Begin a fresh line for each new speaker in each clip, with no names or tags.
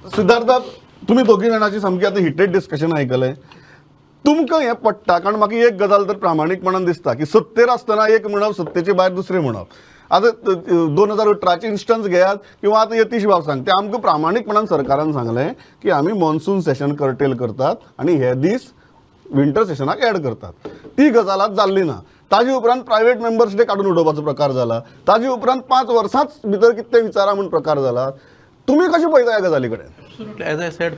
सिद्धार्थ तुम्ही दोघी जाणांची सामकी आता हिटेड डिस्कशन आयकलें तुमकां हें पडटा कारण म्हाका एक गजाल तर प्रामाणीकपणान दिसता की सत्तेर आसतना एक म्हणप सत्तेचे भायर दुसरें म्हणप आतां 2018चे इन्स्टन्स घेयात किंवा आतां यतीश बाब सांगता आमकां प्रामाणीकपणान सरकारान सांगलें की आमी मॉन्सून सेशन कर्टेल करतात आनी हे दीस विंटर सेशनाक ऍड करतात ती गजाल आज जाल्ली ना ताजे उपरांत प्रायव्हेट मेंबर्स डे काडून उडोवपाचो प्रकार जाला ताजे उपरांत 5 वर्सांच भितर कितें विचारा म्हूण प्रकार जाला तुम्ही कशें पळयता ह्या गजाली कडेन
Absolutely. As I said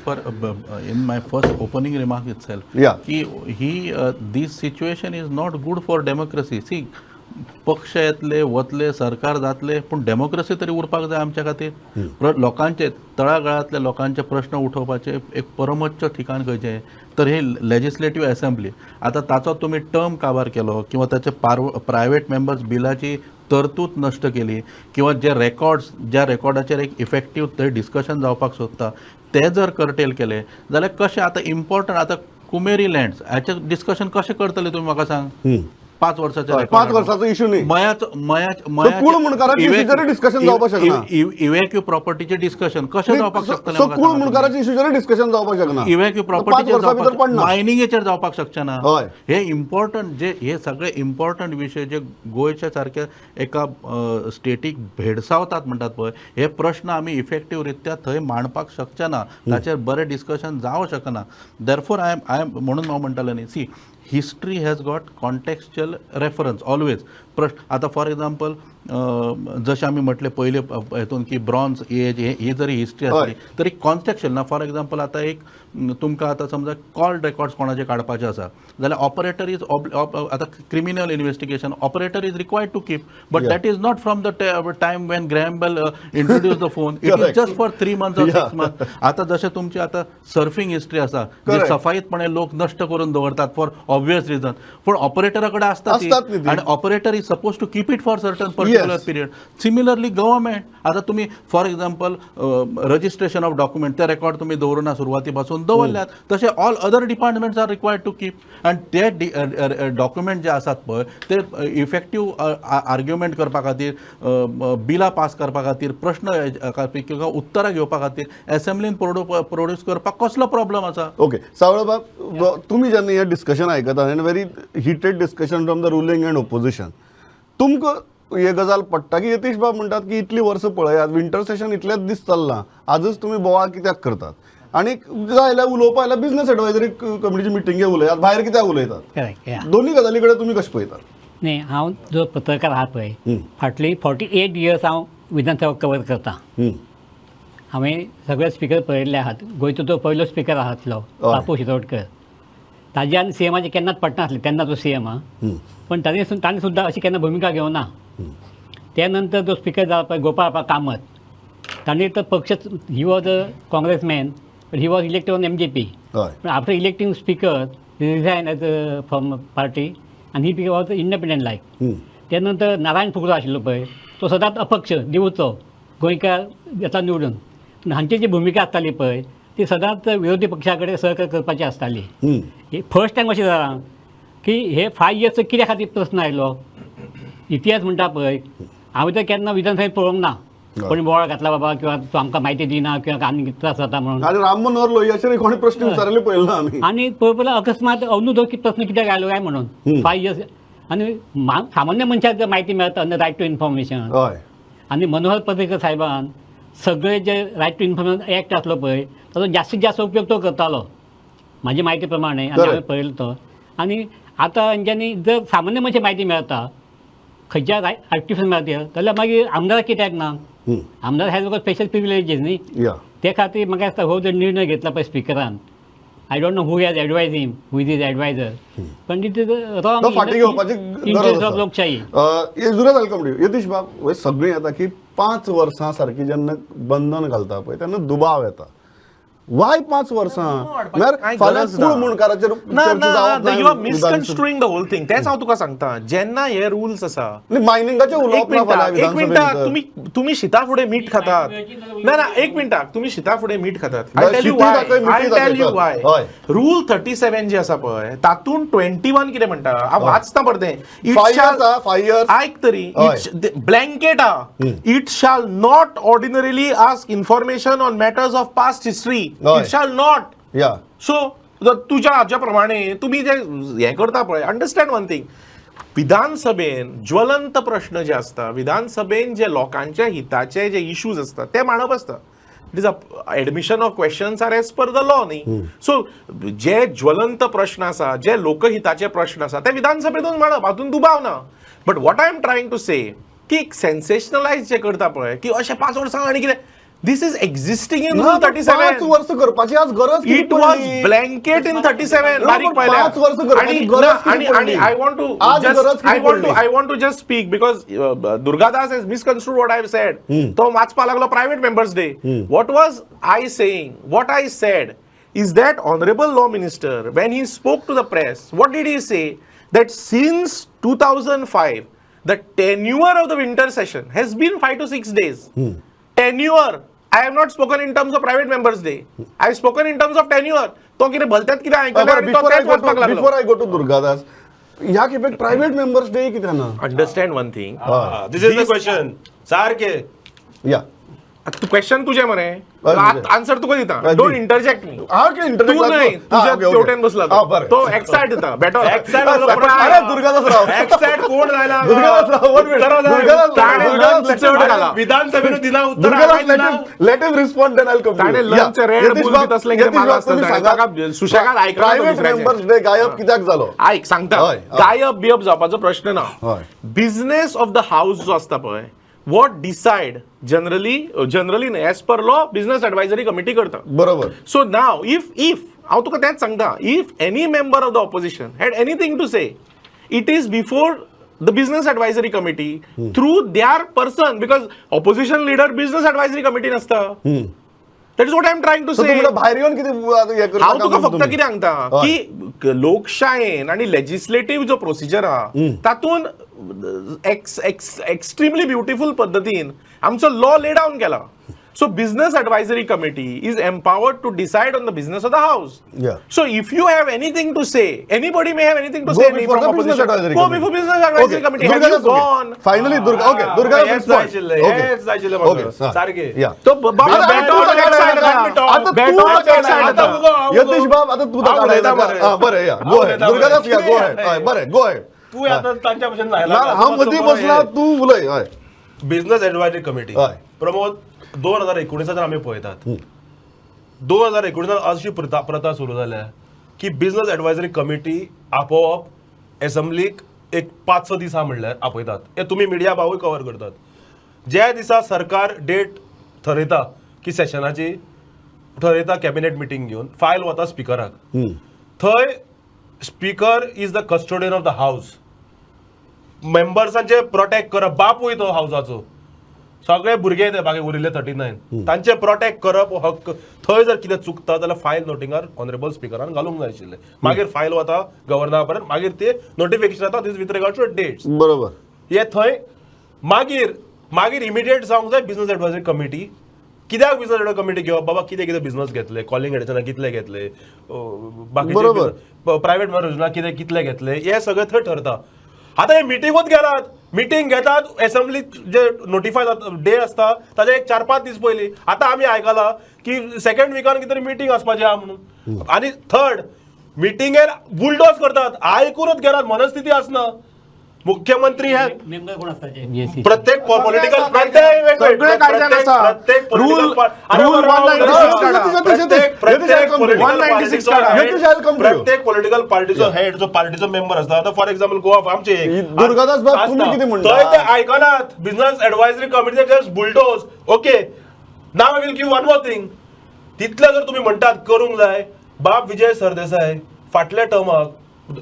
in my first opening remark itself, this situation is not good for democracy. See, पक्ष येतले वतले सरकार जातले पण डेमोक्रेसी तरी उरपाक जाय आमच्या खातीर लोकांचे तळागाळातल्या लोकांचे प्रश्न उठोवपाचे एक परमोच्च ठिकाण खंयचें तर हे लेजिस्लेटिव्ह असेंब्ली आता ताचो तुम्ही टर्म काबार केलो किंवा त्याचे प्रायव्हेट मेंबर्स बिलाची तरतूद नष्ट केली किंवा जे रेकॉर्ड्स ज्या रेकॉर्डाचेर एक इफेक्टीव थंय डिस्कशन जावपाक सोदता ते जर कर्टेल केले जाल्यार कशें आतां इम्पॉर्टंट आतां कुमेरी लँड्स हाचें डिस्कशन कशें करतले तुमी म्हाका सांग 5 वर्साचो
इश्यू न्ही
मयाच
डिस्कशन जावपाक शकना
इव्हॅक्यू प्रॉपर्टीचे डिस्कशन कशें जावपाक शकतलें
सकूळ मुणकाराच्या इश्यूचेर डिस्कशन जावपाक शकना
इव्हॅक्यू प्रॉपर्टीचेर मायनिंगेचेर जावपाक शकना हे इम्पॉर्टंट जे हे सगळे इम्पॉर्टंट विशय जे गोंयच्या सारक्या एका स्टेटीक भेडसावतात म्हणटात पळय हे प्रश्न आमी इफेक्टीव रित्या थंय मांडपाक शकचे ना ताचेर बरें डिस्कशन जावं शकना देरफोर आय एम म्हणून हांव म्हणटालो न्ही सी history has got contextual reference always प्रश्न आता फॉर एक्झाम्पल जशें आमी म्हटलें पयले हेतून की ब्रॉन्झ एज ही जरी हिस्ट्री आसली तरी कॉन्टेक्स्चुअल ना फॉर एक्झाम्पल आतां एक तुमकां आतां समजा कॉल रेकॉर्ड्स कोणाचे काडपाचे आसा जाल्यार ऑपरेटर इज आतां criminal investigation operator is required to keep but that is not from the time when Graham Bell introduce the phone it is just for 3 months or 6 months आतां जशें तुमची आतां surfing history आसा जी सफाईतपणे लोक नष्ट करून दवरतात फॉर ऑब्वियस रिजन पूण ऑपरेटरा कडेन आसता ती आनी operator is suppose to keep it for certain particular period similarly government आतां तुमी for example registration of document ते रेकॉर्ड तुमी दवरुना सुरवाती पासून दवरल्यात तशें all other departments are required to keep आनी ते डॉक्युमेंट जे आसात पळय ते इफेक्टीव आर्ग्युमेंट करपा खातीर बिलां पास करपा खातीर प्रश्न किंवा उतरां घेवपा खातीर असेंब्लीन प्रोड्यूस करपाक कसलो प्रॉब्लम आसा
ओके सावळो बाब तुम्ही जेन्ना हें डिस्कशन आयकता and very heated discussion from the ruling and opposition तुमकां हे गजाल पडटा की यतीश बाब म्हणटात की इतली वर्सां पळयात विंटर सेशन इतलेच दीस चल्लां आजच तुमी बोवाळ कित्याक करतात आनी जाल्यार उलोवपा आयल्यार बिझनेस एडवायझरी कमिटीची मिटिंगे उलयात भायर कित्याक उलयतात दोन्ही गजाली कडेन तुमी कशें पळयतात
न्ही हांव जो पत्रकार आहा पळय फाटली 48 years हांव विधानसभा कवर करता हांवें सगळे स्पिकर पळयल्ले आहात गोंयचो तो पयलो स्पिकर आहातलो बापू शिरोडकर ताज्यान सीएमाचें केन्नाच पडनासलें तेन्ना तो सीएम पण ताणें सुद्दां अशी केन्ना भुमिका घेवना त्या नंतर जो स्पिकर जाला पळय गोपाळ कामत ताणें तर पक्ष he was a Congressman but he was elected on MJP after electing speaker resign as from party आनी ही वॉज इंडिपेंडंट लायक त्यानंतर नारायण फुगलो आशिल्लो पळय तो सदांच अपक्ष दिवचो गोंयकार येता निवडून हांची जी भुमिका आसताली पळय ती सदांच विरोधी पक्षा कडेन सहकार्य करपाची आसताली फर्स्ट टायम अशें जालां की हे 5 years कित्या खातीर प्रस्न आयलो इतिहास म्हणटा पळय हांवें तर केन्ना विधानसभेत पळोवंक ना कोणी बोवाळ घातला बाबा किंवा तो आमकां म्हायती दिना किंवा आनी त्रास जाता म्हणून
आनी राम मनोहर लोहियाचेर कोणी प्रश्न विचारले पळयलो ना आमी
आनी पळयल्यार अकस्मात अनुदोकी प्रश्न कित्याक आयलो काय म्हणून 5 years आनी सामान्य मनशाक जर म्हायती मेळटा रायट टू इन्फॉर्मेशन आनी मनोहर पर्रीकर साहेबान सगळे जे रायट टू इन्फॉर्मेशन एक्ट आसलो पळय ताचो जास्तीत जास्त उपयोग तो करतालो म्हाजी म्हायती प्रमाणे आनी हांवें पळयलो तो आनी आतां हेंच्यांनी जर सामान्य मनशाक म्हायती मेळटा खंयच्या आर्टिफिशियल मेळटा जाल्यार मागीर आमदाराक कित्याक ना आमदार हॅज गॉट स्पेशल प्रिविलेजीस न्ही ते खातीर म्हाका दिसता हो जर निर्णय घेतला पळय स्पिकरान I don't know who has advise him who is adviser पण it is wrong interest of लोकशाही
जुरा वेलकम डू यतीश बाब सगळें येता की 5 वर्सां सारकी जेन्ना बंधन घालता पळय तेन्ना दुबाव येता वाय 5 वर्सां म्हळ्यार
कांय
फाल्यां
गरज ना.
कूळ मुणकाराचेर
ना
चर्चा जावप
यू आर
नाही
मिसकन्स्ट्रुईंग द होल थिंग. तेच हांव तुका सांगता, जेन्ना हे रुल्स आसा.
मायनिंगाचे
एक
उलोवप ना फाल्यां
मिनिटाक
विधानसभेत
तुम्ही शिता फुडें मीठ खातात. ना एक मिनिटाक तुम्ही शिता फुडें मीठ खातात.
बरं,
I tell you
Shiti
Y.
दाखय, मिठी
आय
दाखय,
टेल यू
चल.
वाय.
हय.
रूल 37 जे आसा पळय तातूंत 21 कितें म्हणटा हांव वाचता परतें.
5 years
आयक तरी
हय.
Blanket it shall not ordinarily ask information on matters of past history.
हय.
It shall not.
Yeah
so तुझ्या हाच्या प्रमाणे तुम्ही जे हे करता पळय, अंडरस्टँड वन थिंग. विधानसभेन ज्वलंत प्रश्न जे असता, विधानसभेन जे लोकांच्या हिताचे जे इश्यूज असतात ते मांडप असता. It is admission of questions are as per the law न्ही. सो जे ज्वलंत प्रश्न आसा, जे लोकहिताचे प्रश्न आसा ते विधानसभेतून मांडप, हातून दुबाव ना. But what I am trying to say की सेन्सेशनलायज जे करता पळय की अशें 5 वर्सां आनी कितें, दिस इज एक्झिस्टिंग इन रूल
5
37.
वर्स करपाची आज गरज किती
इट वॉज
पडली?
ब्लँकेट इन 37
No,
बारीक
but
पाहिल्या.
5 वर्ष करपाची गरज किती पडली?
I want to
आज
just
गरज किती पडली?
I want to just speak because Durgadas has misconstrued what I have said. तो वाचपा लागलो private members day. What was I saying? What I said is that honorable law minister, when he spoke to the press, what did he say? That since 2005, the tenure of the winter session has been 5 to 6 days. Tenure. I have not spoken in terms of private members day. I have spoken in terms of tenure. तो कितें भलत्यात कितें आयकलें आनी तो तेच वाचपाक लागलो.
Before I go to Durgadas, ह्या खेपेक प्रायव्हेट मेंबर्स डे कित्याक ना?
Understand one thing.
This is the question. सारखे
या
तू क्वेश्चन तुझे मरे, आन्सर तुका दिता.
दी.
Don't interject me.
हा की इंटरनेट
तू नाही, तुझ्या तेवटेन बसला तो.
बरें.
तो एक्साइड दिता बेटर.
अरे दुर्गादास राव,
एक्सॅक्ट कोण जायला
दुर्गादास राव, one minute.
ताणे
दुर्गादास
lunch चेवटे घाला.
विधानसभेनं दिना उत्तर
Durgadas let him respond, then I'll come to
ताणे
you.
lunch
Yeah.
red
Yatish
bull
बाब,
बी तसलें कितें
यतीश
मागला
बाब,
आसतलें.
तुम्ही
ताणे
सांगा,
ताका सुशेगाद आयकला तो
प्रायव्हेट
दुसऱ्याचें.
मेंबर्स डे गायब कित्याक जालो?
आयक सांगता.
हय, हय.
गायब बियब जावपाचो प्रश्न ना.
हय.
बिझनेस ऑफ द हाऊस जो असता पळय, what decide generally as per law business advisory committee करता.
बरोबर.
So now, if हांव तुका तेंच सांगता, if any member of the opposition had anything to say, it is before the business advisory committee through their person, because opposition leader business advisory committee नसता. That is what I am trying to
So
say.
तुम्हाला भायर येवन कितें हे करता
हांव तुका
काय
फक्त
तुम्ही?
कितें सांगता
हय.
की लोकशायेन आणि लेजिस्लेटिव्ह जो प्रोसिजर आहा तातूंत एक्स्ट्रीमली ब्युटिफूल पद्दतीन आमचो लॉ ले डावन केला. So business advisory committee is empowered to decide on the business of the house.
Yeah.
So if you have anything to say, anybody may have anything to
Go
say
before
from
the business
opposition.
advisory
Go
committee.
before business advisory
Okay.
committee. Have you
Durgadas, okay.
gone?
Finally, Durgadas
हेच
respond.
जायशिल्लें,
Okay.
हेच जायशिल्लें
Okay,
म्हाका.
हा.
सारखे.
Yeah.
तो बाबा
आता
back
Tu
on
नका
back side
नका.
नका.
आता तू
Back on
नका
back side
नका.
नका.
यतीश बाब, आता तू
हांव
नका
उलयता
नका.
मरे.
हा, बरें या. Go ahead.
उलयता
दुर्गादास
मरे.
या. Go ahead. हय, बरें. Go ahead.
तू आता तांच्या भशेन
ना,
न्हायला
ना, हांव मदीं बसला, तू उलय. हय.
Business advisory committee.
हय.
प्रमोद 2019 आमी पळयतात. 2019 अशी प्रथा सुरू जाल्या की बिझनेस एडवायझरी कमिटी आपोआप एसेंब्लीक एक 5-6 दीस म्हणल्यार आपयतात. हे तुम्ही मिडिया भावूय कव्हर करतात. ज्या दिसा सरकार डेट ठरयता की सेशनाची ठरयता कॅबिनेट मिटींग घेवन फायल वता स्पिकराक. थंय speaker is the custodian of the house. मेंबर्सांचे प्रोटेक्ट करप, बापूय तो हाऊसाचो. सगळे भुरगे ते बाकी उरिल्ले 39 तांचे प्रोटेक्ट करप हो हक्क. थंय जर कितें चुकता जाल्यार फायल नोटिंगार ऑनरेबल स्पिकरान घालूंक जाय आशिल्लें. मागीर फायल वता गव्हर्नरा पर्यंत, मागीर ते नोटिफिकेशन येता दीस विथ रिगार्ड टू डेट्स.
बरोबर.
हे थंय मागीर इमिडिएट जावंक जाय बिझनेस एडवायझरी कमिटी. कित्याक बिझनेस एडवायझरी कमिटी घेवप? बाबा कितें बिझनेस घेतले, कॉलिंग एडिशना कितले घेतले, बाकीचे प्रायव्हेट योजना कितले घेतले, हे सगळें थंय ठरता. आता हे मिटिंगूच गेलात, मिटिंग घेतात एसेंब्लीत जे नोटिफाय डे असता ताजे एक 4-5 दीस पयलीं. आता आमी आयकलां की सेकंड विकान कितें मिटींग आसपाचें आहा म्हणून. आनी थर्ड मिटिंगेर बुलडोज करतात. आयकूनच गेलात, मनस्थिती आसना. मुख्यमंत्री हे
मेंबर कोण असतात जे?
प्रत्येक पॉलिटिकल
सगळे कायद्यान आसा. Rule 196 काढा.
प्रत्येक पॉलिटिकल पार्टीचो हेड जो पार्टीचो मेंबर असता. आता फॉर एक्झाम्पल गोवा आमचे
दुर्गादास बाब, तुम्ही किती म्हणता?
थंय ते आयकनात. Business advisory committee just bulldoze. Okay, now will give one more thing. तितले जर तुम्ही म्हणटात करूंक जाय, बाब विजय सरदेसाय फाटल्या टर्माक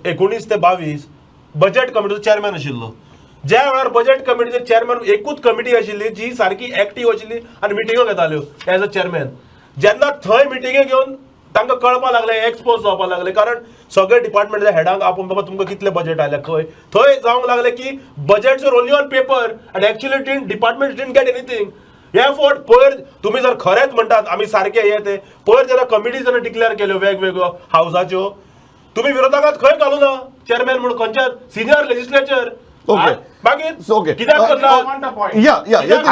19 ते 22 बजेट कमिटीचो चेअरमॅन आशिल्लो. ज्या वेळार बजेट कमिटीचे चेअरमॅन एकूच कमिटी आशिल्ली जी सारकी एक्टिव्ह आशिल्ली आणि मिटिंगो घेताल्यो एज अ चेअरमॅन. जेन्ना थंय मिटिंगे घेवन तांकां कळपा लागले एक्सपोज जावपा लागले कारण सगळे डिपार्टमेंटाच्या हेडांक आपूण बाबा तुमकां कितले बजेट आयले खंय थंय जावंक लागले की budgets are only on paper and actually department didn't get anything हे फोट पयर तुम्ही जर खरेंच म्हणटात आमी सारके हे ते पयर जेन्ना कमिटी जेन्ना डिक्लेअर केल्यो वेगवेगळ्यो हावसाच्यो तुम्ही विरोधकांत खंय घालूं ना चेअरमॅन म्हणून खंयच्या सिनियर लेजिस्लेचर
Okay.
मागीर
Okay.
कित्याक करना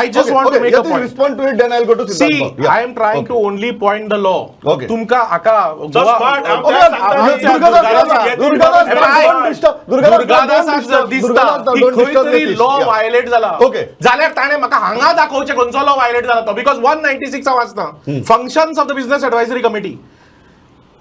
I just want to make a point.
Respond to it, then I'll go to
See,
Siddharth. Yeah.
I am trying to only point the law.
Okay.
तुमका आका
Just smart. I'm
Okay,
just सांगता की
Durgadas, don't disturb.
Durgadas दिसता की खंय तरी law violet जाला
Okay.
जाल्यार ताणे म्हाका हांगा दाखोवचे खंयचो लॉ वायलेट जाला तो बिकॉज 196 हांव वाचता functions of the business advisory committee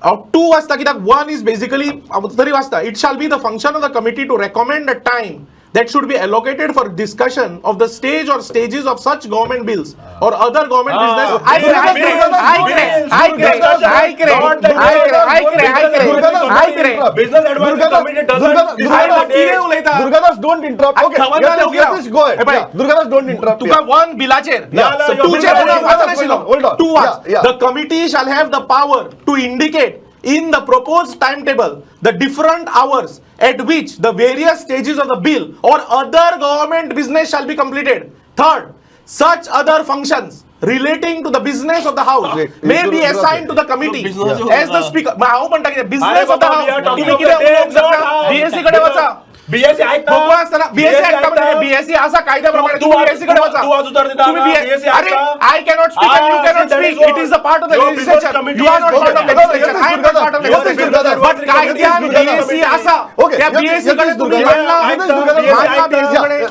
2 वाचता कित्याक 1 इज बेसिकली तरी वाचता it shall be the function of the committee to recommend a time that should be allocated for discussion of the stage or stages of such government bills or other government business.
Business advisory committee doesn't decide the date.
Durgadas, don't interrupt. Okay, yes, go ahead. Yeah, Durgadas, don't interrupt.
तुका one बिलाचेर
Hold on.
Two वाच
Yeah.
The committee shall have the power to indicate in the proposed timetable the different hours at which the various stages of the bill or other government business shall be completed. Third, such other functions relating to the business of the house may be assigned to the committee as the speaker. हांव म्हणटा कितें business of the house तुम्ही कितें उलोवंक शकता BSc कडे वचा
BSc ऐकता
खो असताना बीएससी ऐकता म्हणजे बीएससी असा कायद्याप्रमाणे तुम्ही बीएससी कडे वचा
तू आज उतर देता
तुम्ही
BSc
अरे I cannot speak and you cannot speak it is a part of the legislature you are not part of legislature I am not part of legislature but कायद्यान बीएससी असा त्या बीएससी कडे तुम्ही मानला बीएससी कडे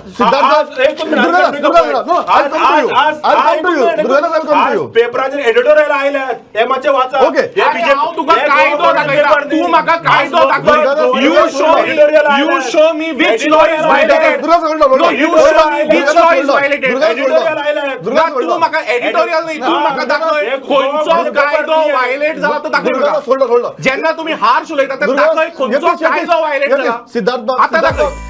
पेपराचेर editorial आयल्यात हे मातशे वाचा
Okay.
हांव तुका कायदो दाखयता तू म्हाका कायदो दाखय you show me which law is violated no you show me which law is violated
editorial आयल्यात
तू म्हाका एडिटोरियल नाही तू म्हाका दाखय खंयचो कायदो वायलेट जाला तो दाखय म्हाका
hold on.
जेन्ना तुम्ही हार्श उलयता ते दाखय खंयचो कायदो वायलेट जाला
सिद्धार्थ
आता दाखय